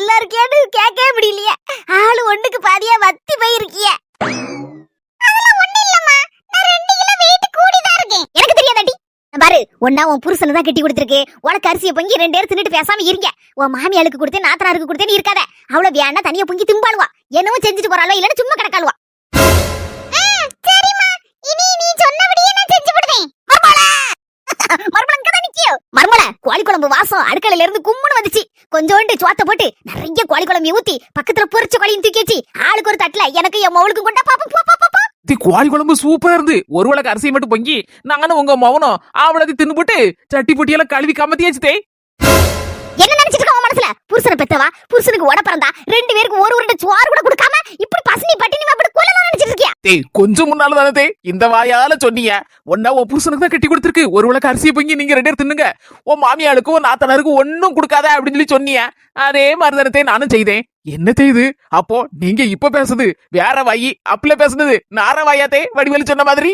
நல்லா இருக்கேன்னு கேட்கவே முடியலையே. ஆளு ஒண்ணுக்கு பாதியா வத்தி போயிருக்கிய. அதெல்லாம் ஒண்ணு இல்லம்மா, நான் 2 கிலோ வெயிட் கூடி தான் இருக்கேன். எனக்கு தெரியாதாடி. பாரு, ஒண்ணா உன் புருஷனை தான் கட்டி கொடுத்துருக்கு. உனக்கு அரிசியை பொங்கி 2 பேர் தின்னுட்டு பேசாம இருங்க. உன் மாமியாளுக்கு கொடுத்து நாத்தனாருக்கு கொடுத்தேன்னு இருக்காத. அவளை வேணா தனியா பொங்கி திம்பாளுவா. என்னவோ செஞ்சுட்டு போறாளோ இல்லன்னு சும்மா கிடக்காளுவா. சரிம்மா, இனி நீ சொன்னபடியே நான் செஞ்சு விடுவேன். மர்மல கோழி குழம்பு வாசம் அடுக்கலையில இருந்து கும்முன்னு வந்துச்சு. கொஞ்சோண்டு சோத்த போட்டு நிறைய கோழி குழம்பு ஊத்தி பக்கத்துல பொரிச்ச கோழியும் தூக்கி வச்சு ஆளுக்கு ஒரு தட்டுல எனக்கு என் மவுளுக்கு கொண்டா பாப்பா. கோழி குழம்பு சூப்பரா இருந்து. ஒரு வேளை அரிசியை மட்டும் பொங்கி நாங்களும் உங்க மவனும் ஆவலத்தை தின்னு போட்டு சட்டி பொட்டியெல்லாம் கழுவி கமத்தியாச்சுதே. என்ன நினைச்சிட்டு இருக்க உன் மனசுல? புருஷனை பெத்தவா, புருஷனுக்கு உட பிறந்தா 2 பேருக்கு ஒரு உருண்டை சோறு கூட கொடுக்காம இப்படி பசினி பட்டினி அப்படி கொல்லலாம் நினைச்சிட்டு இருக்கியா? கொஞ்சம் முன்னால தானே இந்த வாயால சொன்னீங்க. ஒன்னா உன் புருஷனுக்கு தான் கட்டி கொடுத்துருக்கு. ஒரு வேளை அரிசியை பொங்கி நீங்க 2 பேர் தின்னுங்க, உன் மாமியாளுக்கும் நாத்தனாருக்கும் ஒன்னும் கொடுக்காத அப்படின்னு சொல்லி சொன்னீங்க. அதே மாதிரிதானே நானும் செய்தேன். என்ன செய்து அப்போ நீங்க இப்ப பேசுது வேற வாயி, அப்பல பேசுனது நார வாயாத்தே வடிவேலு சொன்ன மாதிரி.